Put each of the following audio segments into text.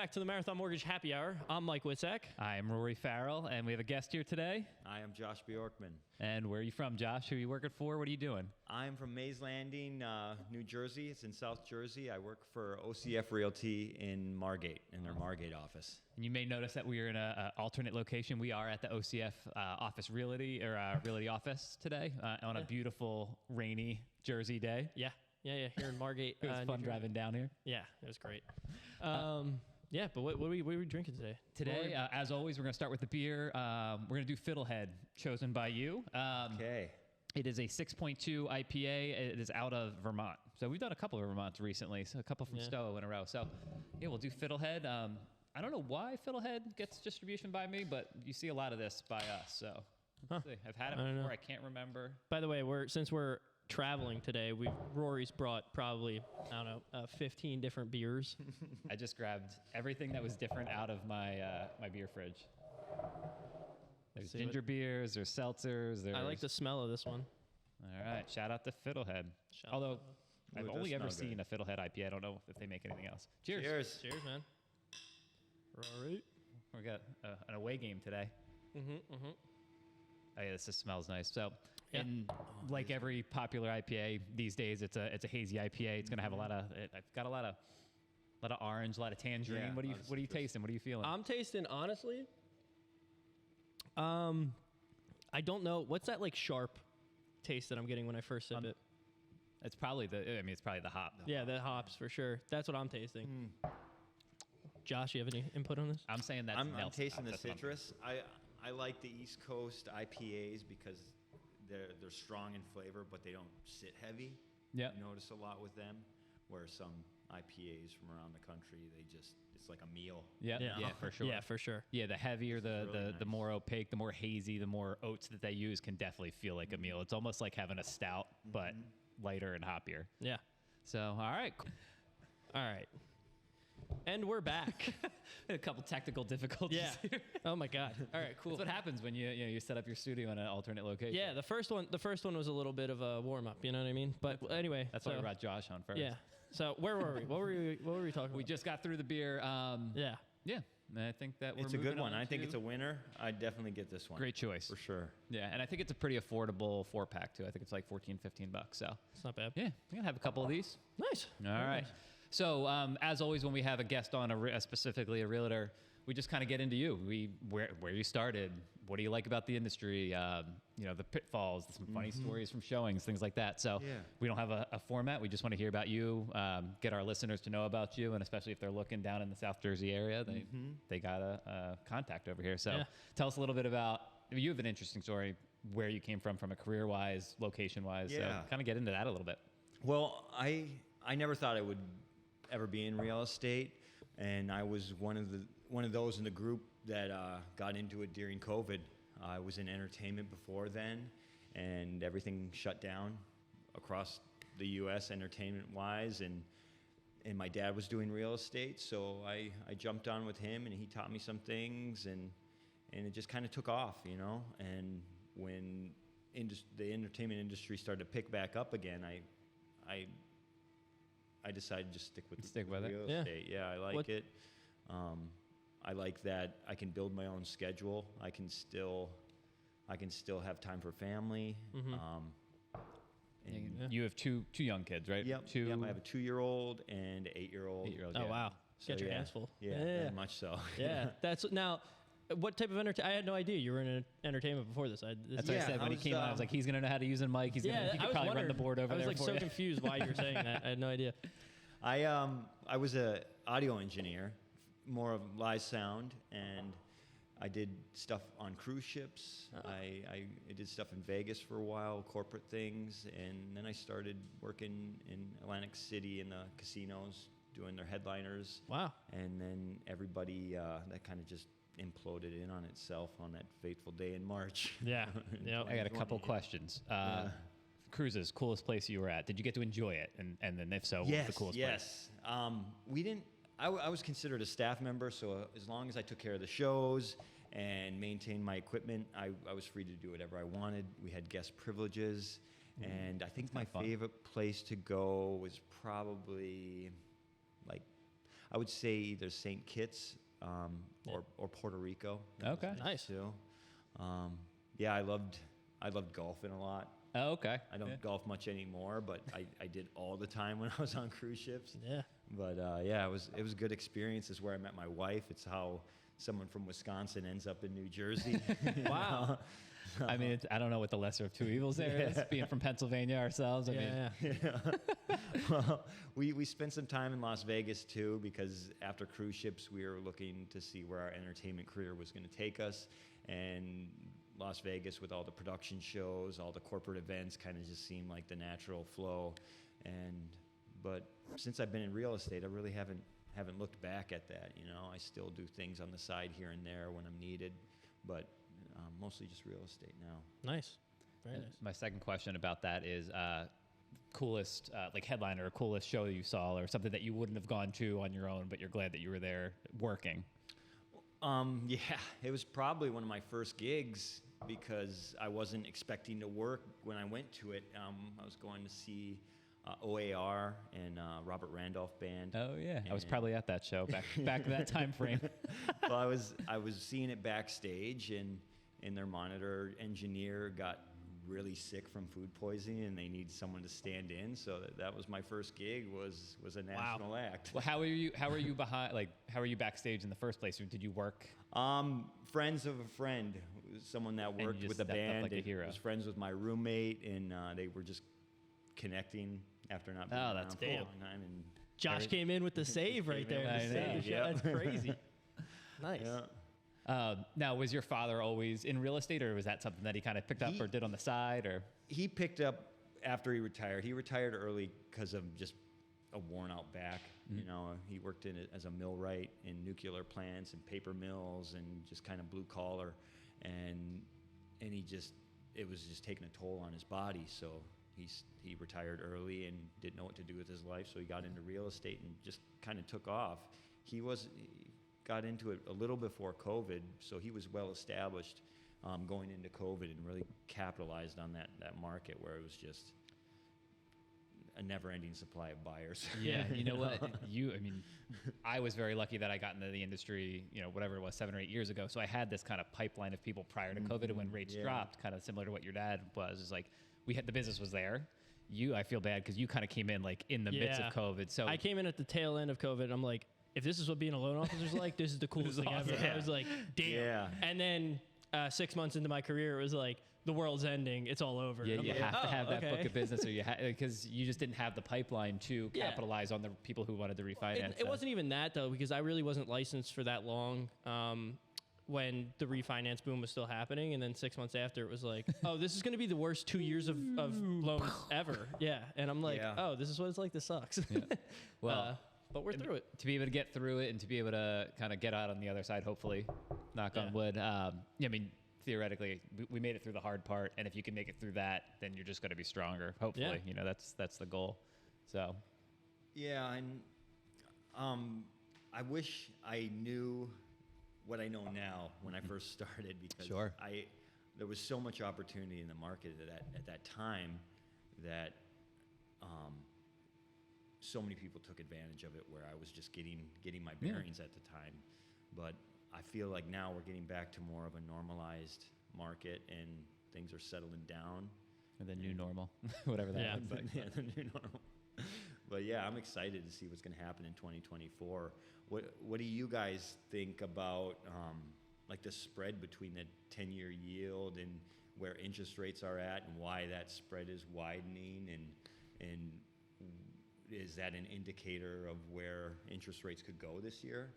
back to the Marathon Mortgage Happy Hour. I'm Mike Witzak. I'm Rory Farrell, and we have a guest here today. I am Josh Bjorkman. And where are you from, Josh? Who are you working for? What are you doing? I'm from Mays Landing, New Jersey. It's in South Jersey. I work for OCF Realty in Margate, in their Margate office. And you may notice that we are in an alternate location. We are at the OCF office realty office today on a beautiful rainy Jersey day. Yeah, here in Margate. It was fun driving down here. Yeah, it was great. Yeah, but what are we drinking today? Today, as always, we're going to start with the beer. We're going to do Fiddlehead, chosen by you. Okay. It is a 6.2 IPA. It is out of Vermont. So we've done a couple of Vermonts recently, so a couple from Stowe in a row. So yeah, we'll do Fiddlehead. I don't know why Fiddlehead gets distribution by me, but you see a lot of this by us. So let's see. I've had it before. I can't remember. By the way, since we're traveling today, Rory's brought probably, 15 different beers. I just grabbed everything that was different out of my my beer fridge. There's ginger beers, there's seltzers. I like the smell of this one. All right, shout out to Fiddlehead. Although I've only ever seen a Fiddlehead IPA. I don't know if they make anything else. Cheers. Cheers, man. Rory. We got an away game today. Oh yeah, this just smells nice. So, like every popular IPA these days, it's a hazy IPA. It's gonna have I've got a lot of orange, a lot of tangerine. Yeah, what are you tasting? What are you feeling? I'm tasting, honestly. I don't know what's that like sharp taste that I'm getting when I first sip it. It's probably the hop. Yeah, the hops for sure. That's what I'm tasting. Josh, you have any input on this? I'm saying I'm tasting the citrus. I like the East Coast IPAs because they're strong in flavor, but they don't sit heavy. Yeah. You notice a lot with them, where some IPAs from around the country, it's like a meal. Yeah, for sure. Yeah, for sure. Yeah, the heavier, the nice. more opaque, the more hazy, the more oats that they use can definitely feel like a meal. It's almost like having a stout, but lighter and hoppier. Yeah. So, all right. And we're back. A couple technical difficulties here. Oh my God. All right, cool. That's what happens when you set up your studio in an alternate location. Yeah, the first one was a little bit of a warm up, you know what I mean? But anyway, That's why we brought Josh on first. Yeah. So where were we? What were we talking about? We just got through the beer. Yeah. And I think that It's a good one. I think it's a winner. I'd definitely get this one. Great choice. For sure. Yeah, and I think it's a pretty affordable 4-pack too. I think it's like $14-15. So It's not bad. yeah, I'm gonna have a couple of these. Nice. All right. So as always, when we have a guest on, specifically a realtor, we just kind of get into you. Where you started, what do you like about the industry? The pitfalls, some funny stories from showings, things like that. So we don't have a format. We just want to hear about you, get our listeners to know about you, and especially if they're looking down in the South Jersey area, they got a contact over here. So tell us a little bit about. You have an interesting story where you came from a career-wise, location-wise. Yeah. So kind of get into that a little bit. Well, I never thought I would ever be in real estate, and I was one of those in the group that got into it during COVID. I was in entertainment before then, and everything shut down across the U.S. entertainment-wise, and my dad was doing real estate, so I jumped on with him, and he taught me some things, and it just kind of took off, And when the entertainment industry started to pick back up again, I decided to just stick with real estate. Yeah, I like it. I like that I can build my own schedule. I can still have time for family. You have two young kids, right? Yep. I have a 2-year-old and an 8-year-old. 8-year-old. Oh wow. So, Get your hands full. Yeah, very much so. Yeah. That's now. What type of entertainment? I had no idea you were in entertainment before this. That's what I said when he came on. I was like, he's going to know how to use a mic. He could probably run the board over there. I was like so confused why you were saying that. I had no idea. I was a audio engineer, more of live sound, and I did stuff on cruise ships. I did stuff in Vegas for a while, corporate things, and then I started working in Atlantic City in the casinos, doing their headliners. Wow. And then everybody, that kind of just imploded in on itself on that fateful day in March. Yeah. Yep. I got a couple questions. Cruises, coolest place you were at. Did you get to enjoy it? And then if so, what was the coolest place? We didn't. I was considered a staff member, so as long as I took care of the shows and maintained my equipment, I was free to do whatever I wanted. We had guest privileges, and I think my favorite place to go was probably like I would say either St. Kitts or Puerto Rico. Okay. Nice. Too. Yeah, I loved golfing a lot. Oh, okay. I don't golf much anymore, but I did all the time when I was on cruise ships. Yeah. But yeah, it was a good experience. It's where I met my wife. It's how someone from Wisconsin ends up in New Jersey. Wow. I mean, I don't know what the lesser of two evils there is, being from Pennsylvania ourselves. I mean, Yeah. Well, we spent some time in Las Vegas too, because after cruise ships, we were looking to see where our entertainment career was going to take us. And Las Vegas, with all the production shows, all the corporate events, kind of just seemed like the natural flow. But since I've been in real estate, I really haven't looked back at that. You know, I still do things on the side here and there when I'm needed, but mostly just real estate now. Nice. Very nice. my second question about that is coolest like headliner or coolest show you saw, or something that you wouldn't have gone to on your own, but you're glad that you were there working. Yeah, it was probably one of my first gigs because I wasn't expecting to work when I went to it. I was going to see OAR and Robert Randolph Band. Oh yeah, I was And- probably at that show back that time frame. Well, I was seeing it backstage, and their monitor engineer got really sick from food poisoning, and they needed someone to stand in. So that was my first gig. Was a national act. Well, how are you behind? Like, how are you backstage in the first place? Or did you work? Friends of a friend, someone that you worked just with the stepped up band. like a hero. Was friends with my roommate, and they were just connecting after not being Oh, around that's for a cool. long time. And Josh came in with the save right Came in there. with to the save the save, show. yep. That's crazy. Nice. yeah. Now, was your father always in real estate, or was that something that he kind of picked up or did on the side, or? He picked up after he retired. He retired early because of just a worn-out back. You know, he worked in it as a millwright in nuclear plants and paper mills and just kind of blue collar, and it was just taking a toll on his body. So he retired early and didn't know what to do with his life. So he got into real estate and just kind of took off. He got into it a little before COVID, so he was well established going into COVID and really capitalized on that market where it was just a never-ending supply of buyers. Yeah, you know what? I was very lucky that I got into the industry, whatever it was, 7 or 8 years ago. So I had this kind of pipeline of people prior to COVID, and when rates Yeah. dropped, kind of similar to what your dad was, is like the business was there. I feel bad because you kind of came in like in the midst Yeah. of COVID. So I came in at the tail end of COVID. And I'm like, if this is what being a loan officer's like, this is the coolest thing ever. awesome. I was like, damn. Yeah. And then 6 months into my career, it was like, the world's ending. It's all over. yeah, I'm you like, have to have that okay. book of business, or because you just didn't have the pipeline to Yeah. capitalize on the people who wanted to refinance. It wasn't even that though, because I really wasn't licensed for that long when the refinance boom was still happening. And then 6 months after, it was like, oh, this is going to be the worst 2 years of loans ever. Yeah. And I'm like, Yeah. oh, this is what it's like. This sucks. Well, but we're through it. to be able to get through it and to be able to kind of get out on the other side, hopefully, knock on Yeah. wood. Theoretically, we made it through the hard part, and if you can make it through that, then you're just going to be stronger. Hopefully, that's the goal. So, Yeah, and I wish I knew what I know now when I first started, because Sure. there was so much opportunity in the market at that time that so many people took advantage of it, where I was just getting my bearings at the time. But I feel like now we're getting back to more of a normalized market, and things are settling down. or the new normal, whatever that Yeah. looks But like. yeah, the new normal. But yeah, I'm excited to see what's going to happen in 2024. What do you guys think about like the spread between the 10-year yield and where interest rates are at, and why that spread is widening, and is that an indicator of where interest rates could go this year?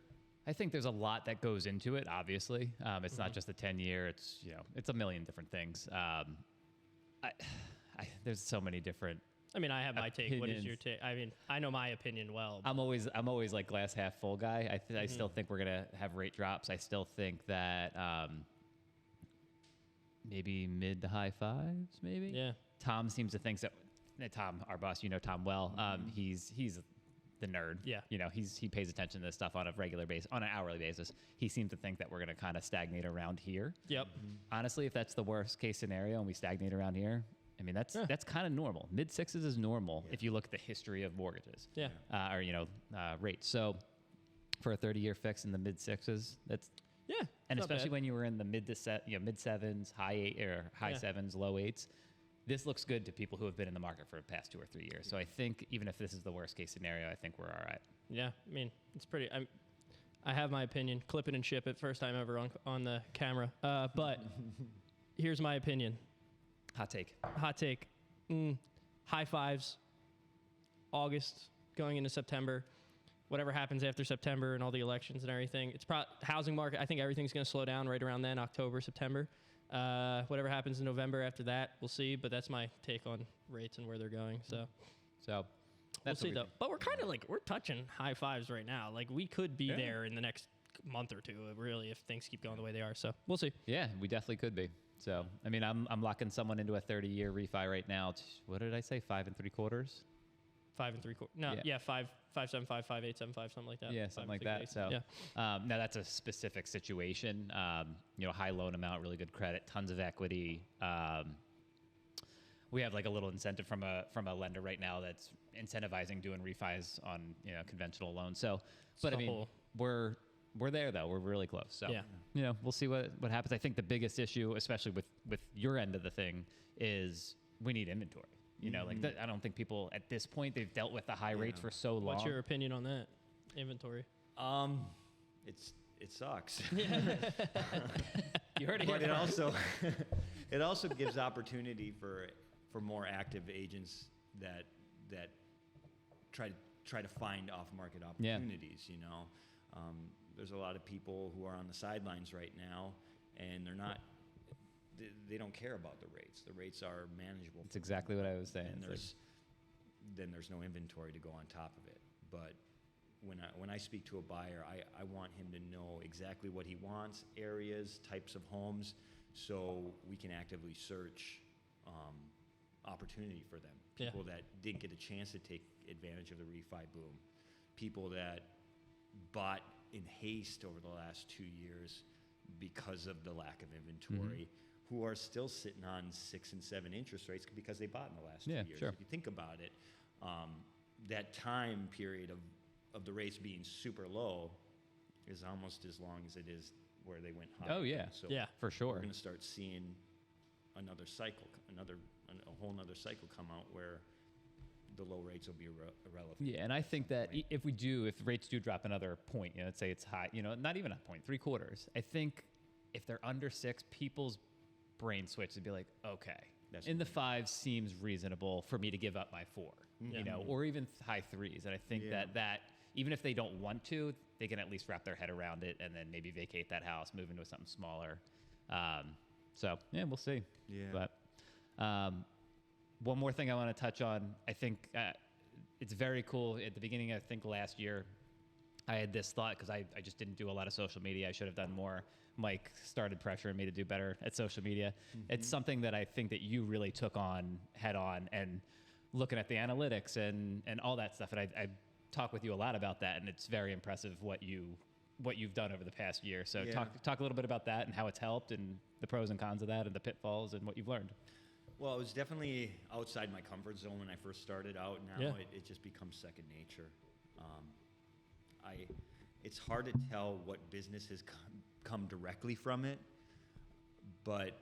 I think there's a lot that goes into it. Obviously, it's not just the 10-year. It's a million different things. There's so many different. I mean, I have my take. What is Opinions. your take? I mean, I know my opinion well. I'm always like glass half full guy. I still think we're gonna have rate drops. I still think that maybe mid to high fives, maybe. Yeah. Tom seems to think that. Tom, our boss, Tom well. He's the nerd. Yeah. He pays attention to this stuff on a regular basis, on an hourly basis. He seems to think that we're gonna kind of stagnate around here. Yep. Honestly, if that's the worst case scenario and we stagnate around here, I mean that's kind of normal. Mid sixes is normal if you look at the history of mortgages. Yeah. Or rates. So for a 30-year fix in the mid sixes. That's Yeah. and it's not especially bad. when you were in the mid sevens, high eight or high Yeah. sevens, low eights. This looks good to people who have been in the market for the past 2 or 3 years. So I think even if this is the worst case scenario, I think we're all right. Yeah, I mean, it's pretty. I have my opinion. Clip it and ship it. First time ever on the camera. But here's my opinion. Hot take. Hot take. High fives. August going into September. Whatever happens after September and all the elections and everything, it's housing market. I think everything's going to slow down right around then, October, September. Whatever happens in November after that, we'll see. But that's my take on rates and where they're going. So So we'll see though. But we're kind of like we're touching high fives right now. Like we could be there in the next month or two, really, if things keep going the way they are. So we'll see. Yeah, we definitely could be. So I mean, I'm locking someone into a 30-year refi right now. What did I say? 5 3/4. 5 3/4. No, yeah, 5.75, 5.875, something like that. Yeah, 5 something like 6 that. 8. So yeah. now that's a specific situation. High loan amount, really good credit, tons of equity. We have like a little incentive from a lender right now that's incentivizing doing refis on conventional loans. So, but I mean, we're there though. We're really close. So we'll see what happens. I think the biggest issue, especially with your end of the thing, is we need inventory. I don't think people at this point, they've dealt with the high rates for so long. What's your opinion on that inventory? It sucks. You heard it But here. it also gives opportunity for more active agents that try to find off market opportunities. There's a lot of people who are on the sidelines right now, and they don't care about the rates. The rates are manageable. That's exactly what I was saying. And there's no inventory to go on top of it. But when I speak to a buyer, I want him to know exactly what he wants, areas, types of homes, so we can actively search opportunity for them. People that didn't get a chance to take advantage of the refi boom. People that bought in haste over the last 2 years because of the lack of inventory, who are still sitting on 6 and 7 interest rates because they bought in the last 2 years. Sure. If you think about it, that time period of the rates being super low is almost as long as it is where they went high. Oh, yeah. So for sure. we're going to start seeing another cycle, a whole nother cycle come out where the low rates will be irrelevant. Yeah, and I think that if rates do drop another point, let's say it's high, not even a point, 3/4. I think if they're under 6, people's brain switch to be like, okay, in the 5 seems reasonable for me to give up my 4, or even high 3s. And I think that even if they don't want to, they can at least wrap their head around it and then maybe vacate that house, move into something smaller. We'll see. Yeah. But one more thing I want to touch on. I think it's very cool. At the beginning, I think last year, I had this thought because I just didn't do a lot of social media. I should have done more. Mike started pressuring me to do better at social media. It's something that I think that you really took on head on, and looking at the analytics and all that stuff. And I talk with you a lot about that, and it's very impressive what you've done over the past year. So talk a little bit about that and how it's helped, and the pros and cons of that, and the pitfalls, and what you've learned. Well, it was definitely outside my comfort zone when I first started out. Now it just becomes second nature. It's hard to tell what business has come directly from it, but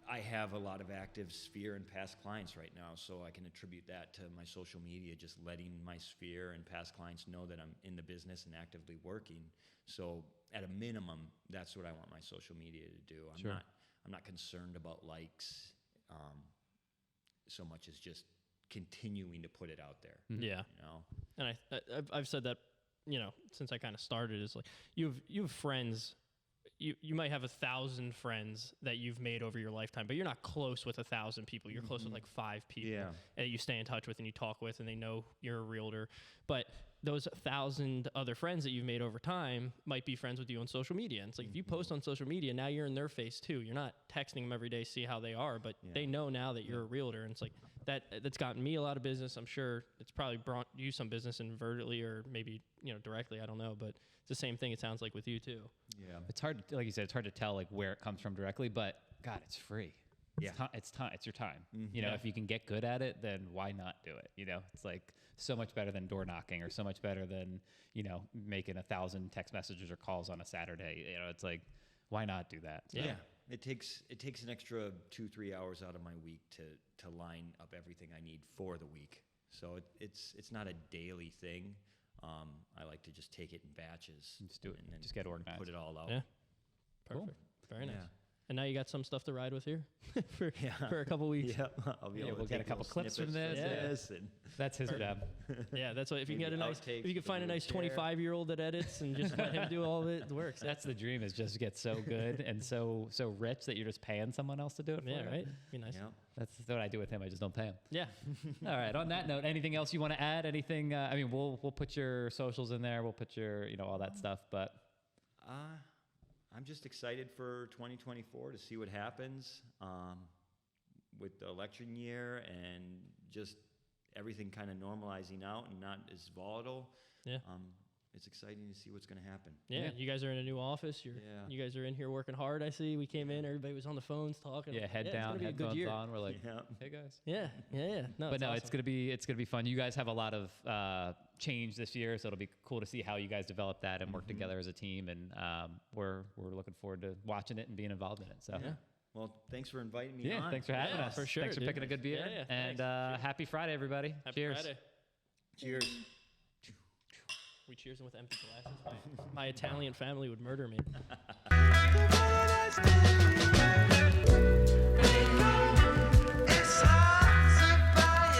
I have a lot of active sphere and past clients right now, so I can attribute that to my social media, just letting my sphere and past clients know that I'm in the business and actively working. So at a minimum, that's what I want my social media to do. I'm not concerned about likes so much as just continuing to put it out there. Yeah. And I've said that, since I kind of started, is like you have friends. You might have 1,000 friends that you've made over your lifetime, but you're not close with 1,000 people. You're close with like 5 people that you stay in touch with and you talk with, and they know you're a realtor. But those 1,000 other friends that you've made over time might be friends with you on social media. And it's like if you post on social media, now you're in their face too. You're not texting them every day, see how they are, but they know now that you're a realtor. And it's like that's gotten me a lot of business. I'm sure it's probably brought you some business inadvertently or maybe directly. I don't know, but it's the same thing. It sounds like with you too. Yeah, It's hard, like you said, it's hard to tell like where it comes from directly, but God, it's free. It's time. It's your time. Mhm. You know, Yeah. if you can get good at it, then why not do it? You know, it's like so much better than door knocking, or so much better than, you know, making 1,000 text messages or calls on a Saturday. You know, it's like, why not do that? So, Yeah. It takes an extra 2-3 hours out of my week to line up everything I need for the week. So it's not a daily thing. I like to just take it in batches. Just do it. And then Just get organized. put it all out. Yeah. Cool. Perfect. Very nice. Yeah. And now you got some stuff to ride with here for, Yeah. for a couple weeks. Yeah, I'll be Yeah, able we'll to get take a couple little clips from snippets this, and That's his job. Yeah, that's what. If you can Maybe get a nice, outtakes if you can for the find a nice wheelchair. 25-year-old that edits and just let him do all of it, it works. That's the dream, is just get so good and so rich that you're just paying someone else to do it for Yeah, you. right. Be nice. yeah. That's what I do with him. I just don't pay him. Yeah. All right. On that note, anything else you want to add? Anything? I mean, we'll put your socials in there. We'll put your, you know, all that stuff. But I'm just excited for 2024 to see what happens with the election year and just everything kind of normalizing out and not as volatile. Yeah. It's exciting to see what's going to happen. Yeah, Yeah. You guys are in a new office. Yeah. You guys are in here working hard. I see. We came in. Everybody was on the phones talking. yeah, head it's gonna down, be a good headphones year. on. We're like, Yeah. hey guys. Yeah. No, But no, awesome. it's gonna be fun. You guys have a lot of change this year, so it'll be cool to see how you guys develop that and work together as a team. And we're looking forward to watching it and being involved in it. So Yeah. Well, thanks for inviting me on. thanks for having Yeah, us. for sure, Thanks for dude. picking a good beer. Yeah, and thanks. happy Friday, everybody. Happy Cheers. Friday. Cheers. We cheersing with empty glasses. My Italian family would murder me.